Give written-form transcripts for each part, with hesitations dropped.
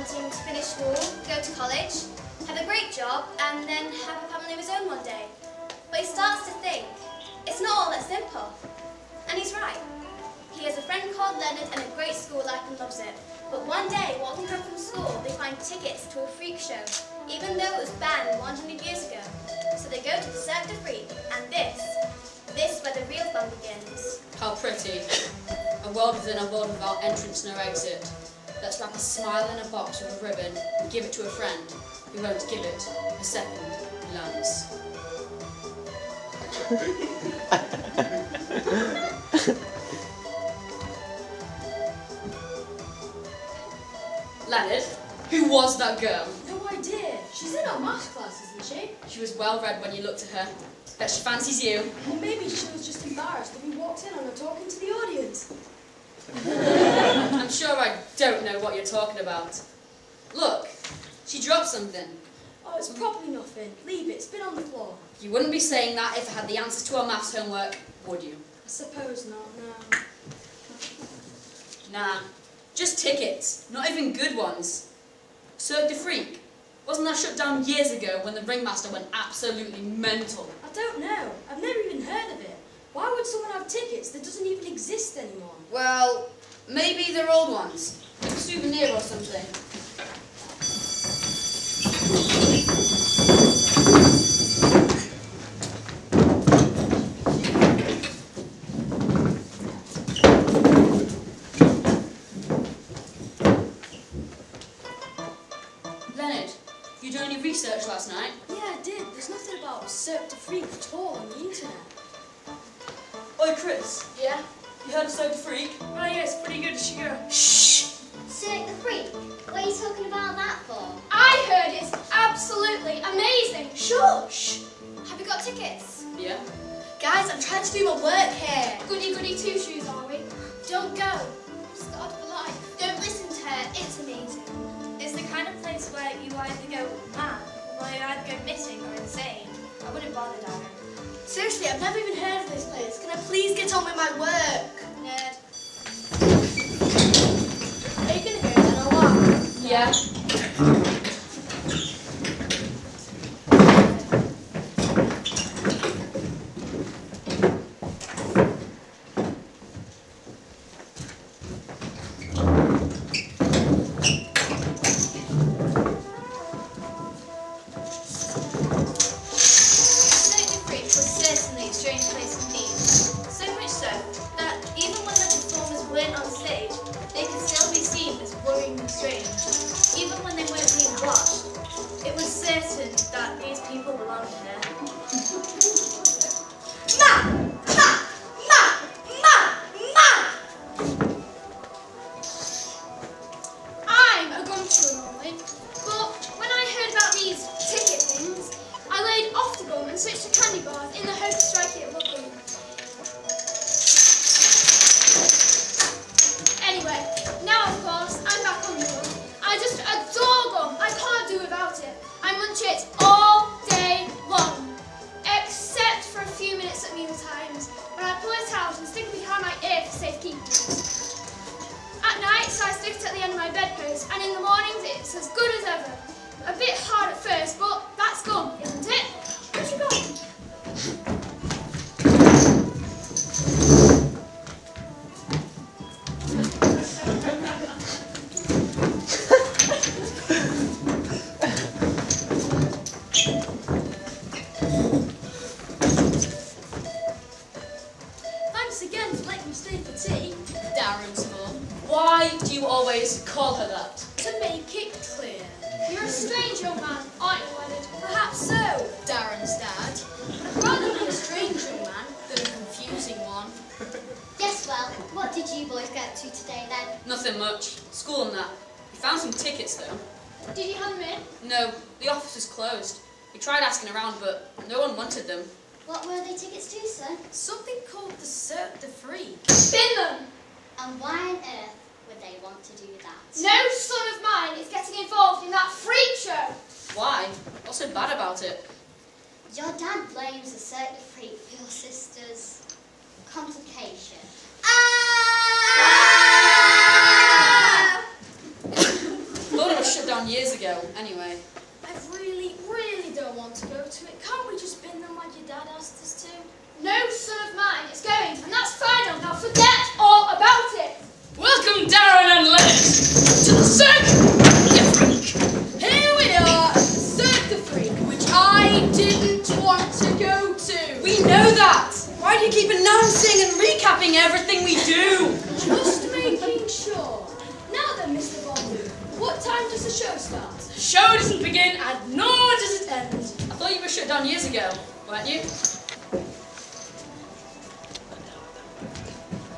wanting to finish school, go to college, have a great job, and then have a family of his own one day. But he starts to think, it's not all that simple. And he's right. He has a friend called Leonard and a great school life and loves it. But one day, walking home from school, they find tickets to a freak show, even though it was banned 100 years ago. So they go to the Cirque du Freak, and this is where the real fun begins. How pretty. A world within a world without entrance nor exit. Let's wrap a smile in a box with a ribbon and give it to a friend who won't give it a second glance. Leonard, who was that girl? No idea. She's in our maths class, isn't she? She was well read when you looked at her. Bet she fancies you. Or maybe she was just embarrassed that we walked in on her talking to the audience. I'm sure I don't know what you're talking about. Look, she dropped something. Oh, it's probably nothing. Leave it. It's been on the floor. You wouldn't be saying that if I had the answers to our maths homework, would you? I suppose not, no. Nah, just tickets, not even good ones. Cirque du Freak. Wasn't that shut down years ago when the ringmaster went absolutely mental? I don't know. I've never even heard of it. Why would someone have tickets that doesn't even exist anymore? Well, maybe they're old ones. Like a souvenir or something. Leonard, you done any research last night? Yeah, I did. There's nothing about Cirque du Freak at all on the internet. Oi, Chris. Yeah? You heard of Cirque du Freak? Oh, yeah, it's pretty good. You should go. Shh! Cirque du Freak? What are you talking about that for? I heard it's absolutely amazing. Shush! Have you got tickets? Yeah? Guys, I'm trying to do my work here. Goody goody two shoes, are we? Don't go. I'm scarred for life. Don't listen to her. It's amazing. It's the kind of place where you either go mad or you either go missing or insane. I wouldn't bother, Darren. Seriously, I've never even heard of this place. Can I please get on with my work? Nerd. Are you going to go then or what? Yeah. And in the mornings it's as good as ever. A bit hard at first, but that's good, isn't it? Where'd you go? Thanks again for letting me stay for tea. Darren's mum. Why do you always call her that? To make it clear. You're a strange young man, aren't you, Leonard? Perhaps so, Darren's dad. I'd rather be a strange young man than a confusing one. Yes, well, what did you boys get up to today then? Nothing much. School and that. We found some tickets though. Did you hand them in? No, the office was closed. We tried asking around, but no one wanted them. What were they tickets to, sir? Something called the Cirque du Freak. Bin them! And why on earth would they want to do that? No son of mine is getting involved in that freak show! Why? What's so bad about it? Your dad blames the Cirque du Freak for your sister's complication. Thought it was done years ago, anyway. I really, really don't want to go to it. Can't we just bin them like your dad asked us to? No son of mine is going, and that's final. Now forget all about it. Welcome, Darren and Leonard, to the Cirque, you freak! Here we are at the Cirque the Freak, which I didn't want to go to. We know that! Why do you keep announcing and recapping everything we do? Just making sure. Now then, Mr. Bond, what time does the show start? The show doesn't begin and nor does it end. I thought you were shut down years ago, weren't you?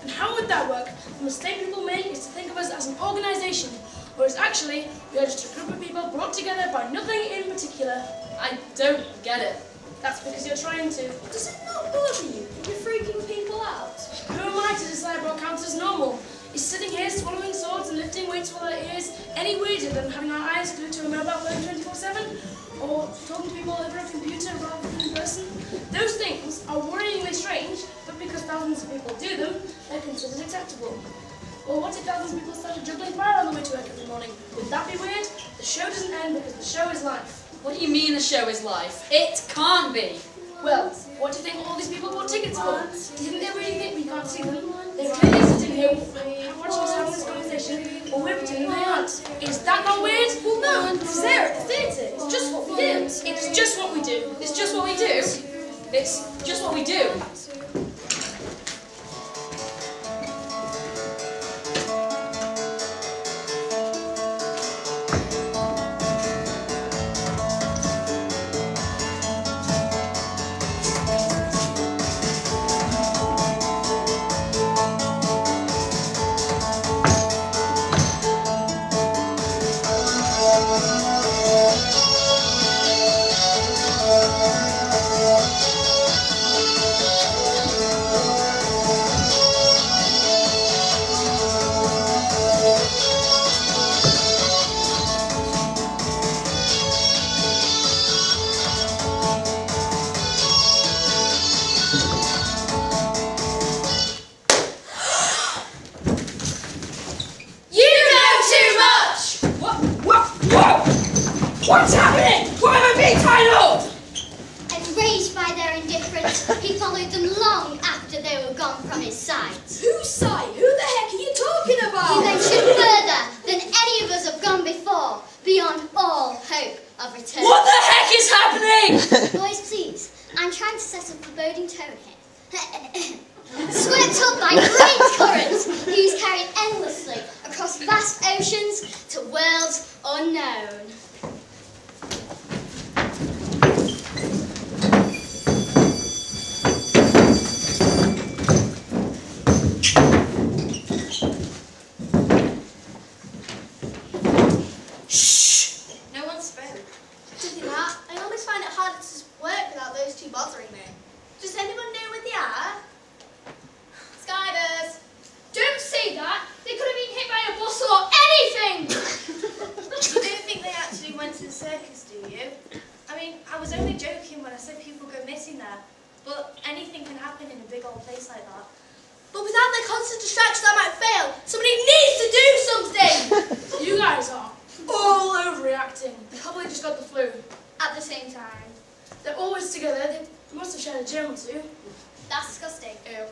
And how would that work? The mistake people make is to think of us as an organisation, whereas actually we are just a group of people brought together by nothing in particular. I don't get it. That's because you're trying to. Does it not bother you that you're freaking people out? Who am I to decide what counts as normal? Is sitting here swallowing swords and lifting weights with our ears any weirder than having our eyes glued to a mobile phone 24/7? Or talking to people over a computer rather than in person? Those things are worryingly strange, but because thousands of people do them, they're considered acceptable. Or what if thousands of people started juggling fire on the way to work every morning? Would that be weird? The show doesn't end because the show is life. What do you mean the show is life? It can't be. Well, what do you think all these people bought tickets for? Didn't they really think we can't see them? They're clearly sitting here watching us having this conversation, or we're pretending they aren't. Is that not weird? Well, no, because they're at the theatre. It's just what we do. It's just what we do. It's just what we do. It's just what we do. What's happening? Why am I being tied up? Enraged by their indifference, he followed them long after they were gone from his sight. Whose sight? Who the heck are you talking He about? ventured further than any of us have gone before, beyond all hope of return. What the heck is happening? Boys, please, I'm trying to set a foreboding tone here. Swept up by great currents, he was carried endlessly across vast oceans to worlds unknown. No one spoke. Did that? I always find it hard to work without those two bothering me. Does anyone know where they are? Skybirds. Don't say that. They could have been hit by a bus or anything. You don't think they actually went to the circus, do you? I mean, I was only joking when I said people go missing there. But anything can happen in a big old place like that. But without their constant distraction, I might fail. Somebody needs to do something! You guys are all overreacting. They probably just got the flu. At the same time. They're always together. They must have shared a gym or two. That's disgusting. Ew.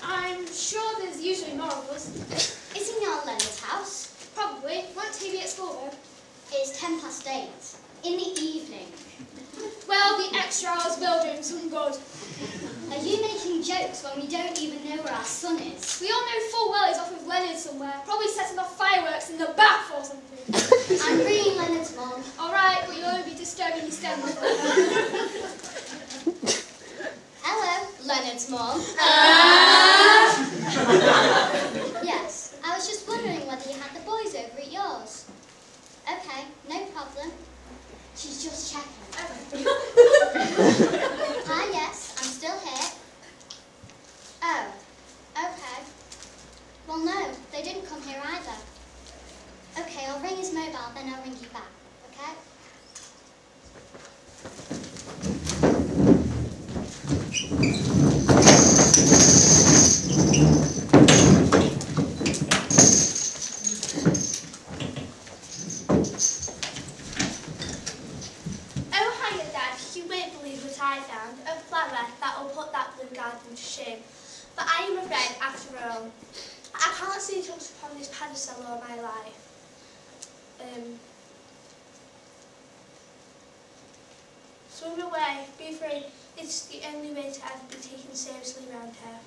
I'm sure there's usually more of us. Is he not Leonard's house? Probably. Won't he be at school though? It's 8:10 in the evening. Well, the extra hours will do him some good. Are you making jokes when we don't even know where our son is? We all know full well he's off with Leonard somewhere. Probably setting off fireworks in the bath or something. I'm bringing Leonard's mom. Alright, but you'll only be disturbing his stem. Hello, Leonard's mom. Yes, I was just wondering whether you had the boys over at yours. Okay, no problem. She's just checking. Hi, yes, I'm still here. Oh, hiya, Dad. You won't believe what I found. A flower that will put that blue garden to shame. But I am afraid, after all, I can't sit up upon this pedestal all my life. Swim away, be free. It's the only way to ever be taken seriously around here.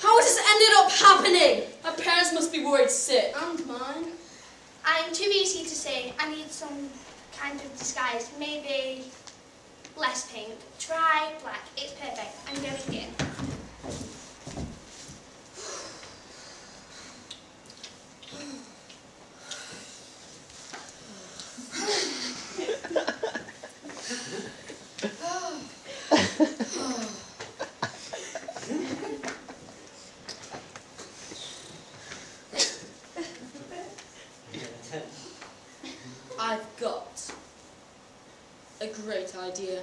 How has this ended up happening? My parents must be worried sick. And mine. I'm too easy to say. I need some kind of disguise. Maybe less pink. Try black. It's perfect. I'm going in. I've got a great idea.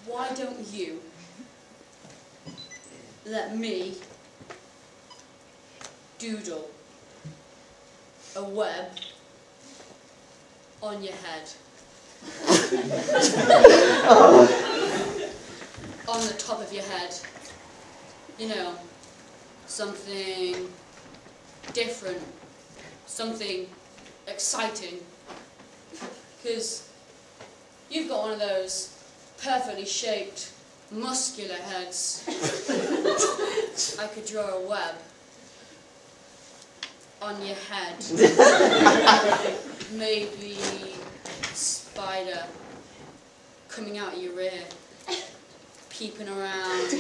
Why don't you let me doodle a web on your head? On the top of your head. You know, something different, something exciting. Because you've got one of those perfectly shaped, muscular heads. I could draw a web on your head. Maybe a spider coming out of your ear, peeping around,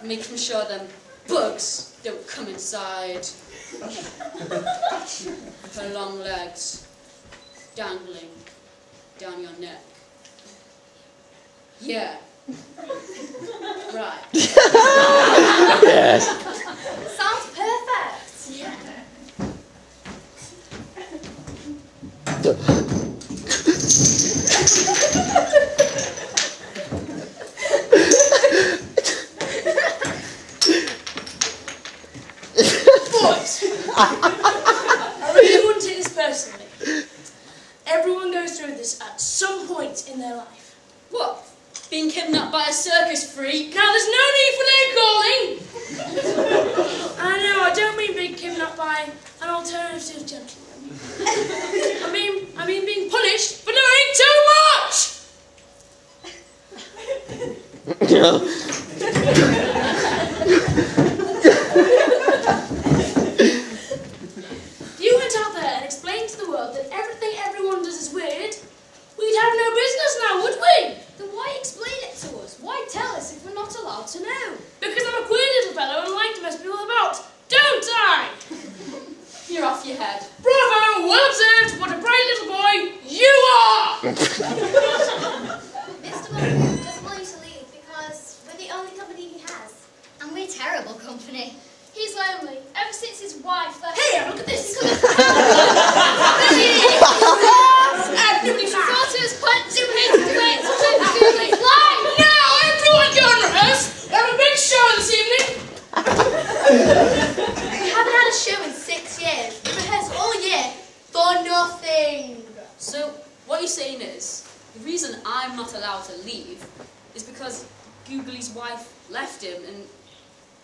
making sure them bugs don't come inside. Her long legs dangling down your neck. Yeah. Right. Yes. Sounds perfect. Yeah. Boys, I really wouldn't take this personally. Everyone goes through this at some point in their life. What? Being kidnapped by a circus freak? Now, there's no need for name calling. I know, I don't mean being kidnapped by an alternative gentleman. I mean being punished for knowing too much. If you went out there and explained to the world that everything everyone does is weird, we'd have no business now, would we? Then why explain it to us? Why tell us if we're not allowed to know? Because I'm a queer little fellow and like to mess people about, don't I? You're off your head. Bravo! Well observed! What a bright little boy you are! Mr. Bumblebee doesn't want you to leave because we're the only company he has. And we're terrible company. He's lonely. Ever since his wife left. Hey, look at this! She thought it was quite too late to wait to do the fly. Now everyone go and rehearse! We have a big show this evening! We haven't had a show in 6 years. We rehearsed all year for nothing. So, what you're saying is, the reason I'm not allowed to leave is because Googly's wife left him and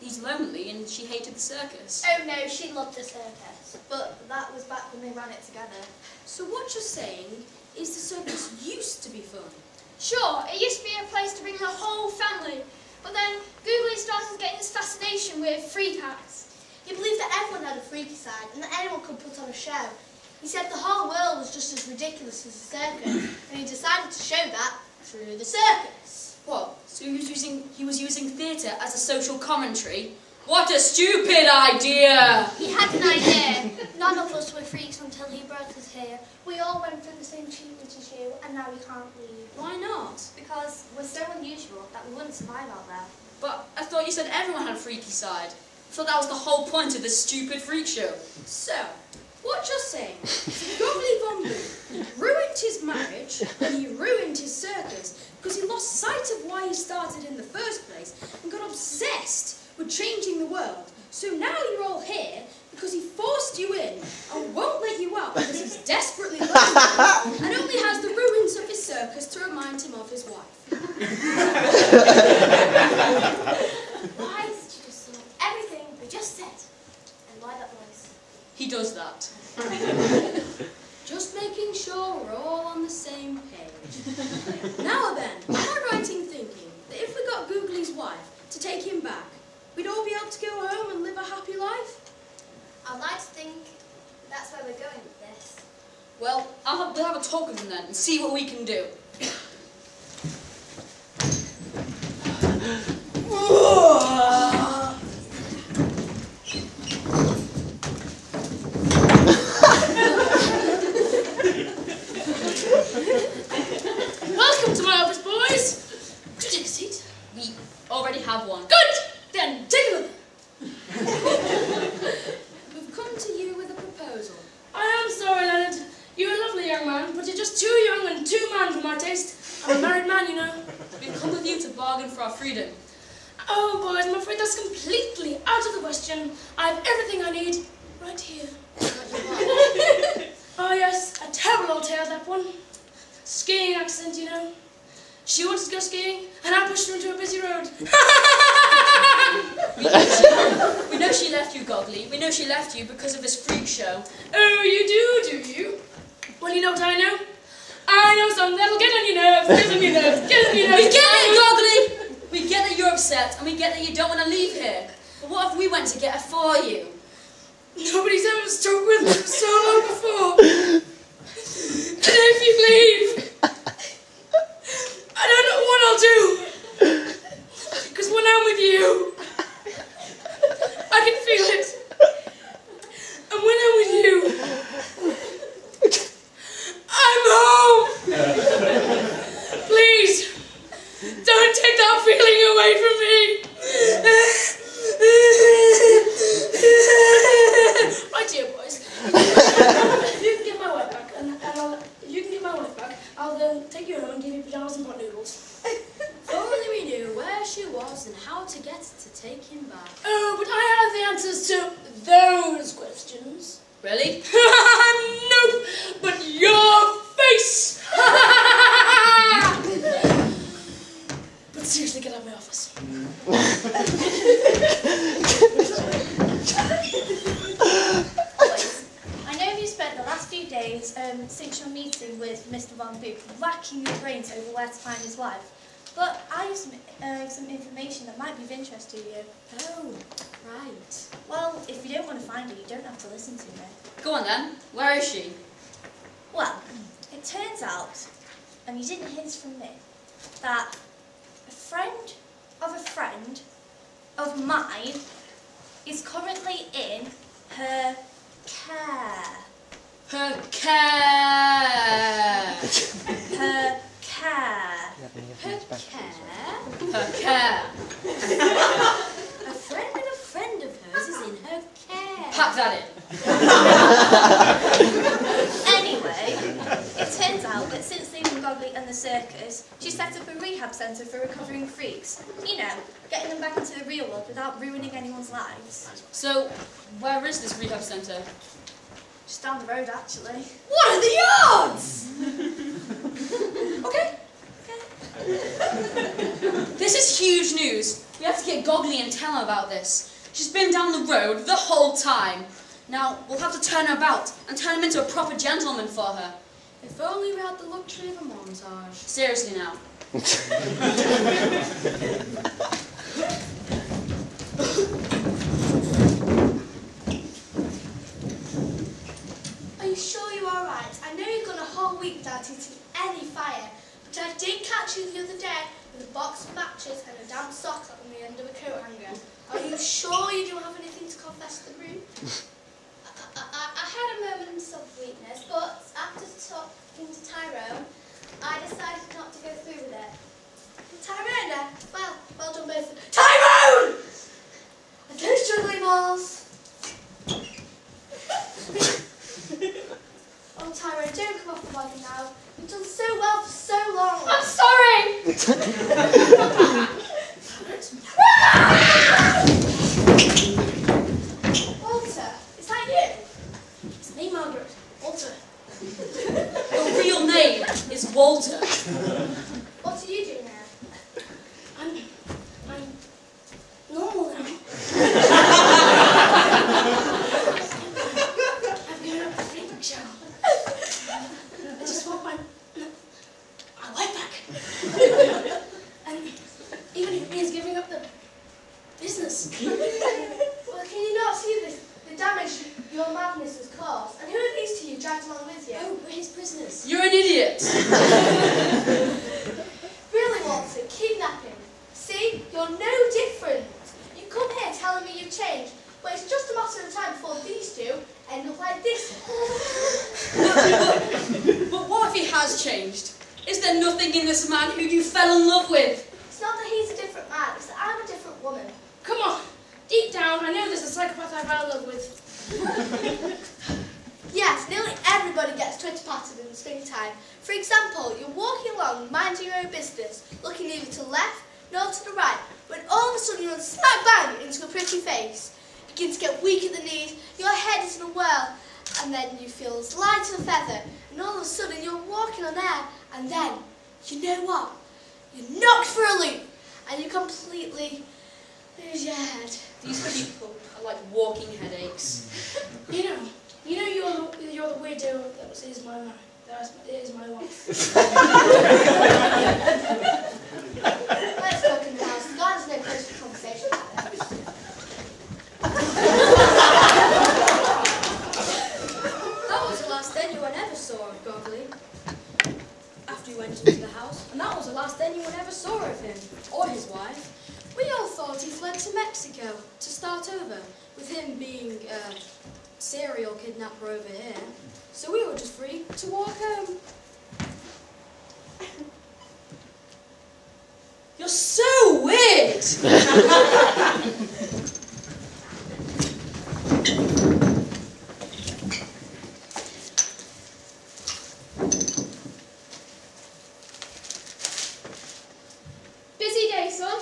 he's lonely and she hated the circus. Oh no, she loved the circus. But that was back when they ran it together. So what you're saying is the circus used to be fun. Sure, it used to be a place to bring the whole family. But then Googly started getting this fascination with freak acts. He believed that everyone had a freaky side and that anyone could put on a show. He said the whole world was just as ridiculous as a circus, and he decided to show that through the circus. What? So he was using theatre as a social commentary? What a stupid idea! He had an idea. None of us were freaks until he brought us here. We all went through the same treatment as you, and now we can't leave. Why not? Because we're so unusual that we wouldn't survive out there. But I thought you said everyone had a freaky side. I thought that was the whole point of this stupid freak show. So, what you're saying is Gobbly Bomboo ruined his marriage rich and he ruined his circus because he lost sight of why he started in the first place and got obsessed with changing the world. So now you're all here because he forced you in and won't let you out because he's desperately lonely and only has the ruins of his circus to remind him of his wife. Why did you just say everything we just said? And why that voice? He does that. Just making sure we're all on the same page. Now then, am I right in thinking that if we got Googly's wife to take him back, we'd all be able to go home and live a happy life? I'd like to think that's where we're going with this. Well, we'll have a talk with him then and see what we can do. Welcome to my office, boys. Do take a seat. We already have one. Good. Then take another. We've come to you with a proposal. I am sorry, Leonard. You're a lovely young man, but you're just too young and too man for my taste. I'm a married man, you know. We've come with you to bargain for our freedom. Oh, boys, I'm afraid that's completely out of the question. I have everything I need right here. Oh, yes, a terrible old tale, that one. Skiing accident, you know. She wanted to go skiing, and I pushed her into a busy road. We know she left you, Goggly. We know she left you because of this freak show. Oh, you do you? Well, you know what I know? I know something that'll get on your nerves, get on your nerves, get on your nerves. We get it, Goggly! We get that you're upset, and we get that you don't want to leave here. But what if we went to get her for you? Nobody's ever stuck with me for so long before. And if you leave, I don't know what I'll do. Because when I'm with you, I can feel it. And when I'm with you, I'm home. Please, don't take that feeling away from me. Right here, boys. You can get my wife back, I'll take you home and give you pajamas and pot noodles. If only we knew where she was and how to get to take him back. Oh, but I have the answers to those questions. Really? Nope, but your face. But seriously, get out of my office. Boys, I know you spent the last few days since your meeting with Mr. Von Boop racking your brains over where to find his wife, but I have some information that might be of interest to you. Oh, right. Well, if you don't want to find her, you don't have to listen to me. Go on then. Where is she? Well, it turns out, and you didn't hear this from me, that a friend of mine is currently in her care. Her care. Her care. Her care? Her care. A friend of hers is in her care. Pack that in. Anyway, it turns out that since leaving Goggly and the circus, she set up a rehab centre for recovering freaks. You know, getting them back into the real world without ruining anyone's lives. So, where is this rehab centre? Just down the road, actually. What are the odds? Okay. This is huge news. We have to get Goggly and tell her about this. She's been down the road the whole time. Now, we'll have to turn her about and turn him into a proper gentleman for her. If only we had the luxury of a montage. Seriously now. Are you sure you are right? I know you've gone a whole week without eating any fire, but I did catch you the other day with a box of matches and a damp sock on the end of a coat hanger. Are you sure you don't have anything to confess to the group? I had a moment of weakness, but after talking to Tyrone, I decided not to go through with it. Tyrone, well done both. Tyrone! And those juggling balls. Oh, time when I don't come off the wagon now. You've done so well for so long. I'm sorry! Walter, is that you? It's me, Margaret. Walter. Your real name is Walter. What are you doing here? I'm normal now. I've given up the freak show. I just want my life back. And even if it means giving up the business. Well, can you not see the damage your madness has caused? And who are these two you dragged along with you? Oh, we're his prisoners. You're an idiot. Really, Walter, kidnapping. See, you're no different. You come here telling me you've changed, but it's just a matter of time before these two end up like this. But what if he has changed? Is there nothing in this man who you fell in love with? It's not that he's a different man, it's that I'm a different woman. Come on. Deep down, I know there's a psychopath I fell in love with. Yes, nearly everybody gets twitter-patted in the springtime. For example, you're walking along, minding your own business, looking neither to the left nor to the right, when all of a sudden you run smack bang into a pretty face. You begin to get weak at the knees, your head is in a whirl, and then you feel as light as a feather, and all of a sudden you're walking on air, and then, you know what? You're knocked for a loop, and you completely lose your head. These people are like walking headaches. You know you're the weirdo that is my wife. That is my wife. Let's talk in the house. God has no place for conversation like this. That was the last anyone ever saw of Goggly. After he went into the house, and that was the last anyone ever saw of him, or his wife. We all thought he fled to Mexico to start over, with him being a serial kidnapper over here. So we were just free to walk home. You're so weird! Busy day, son?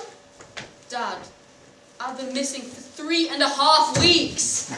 Dad, I've been missing for 3.5 weeks.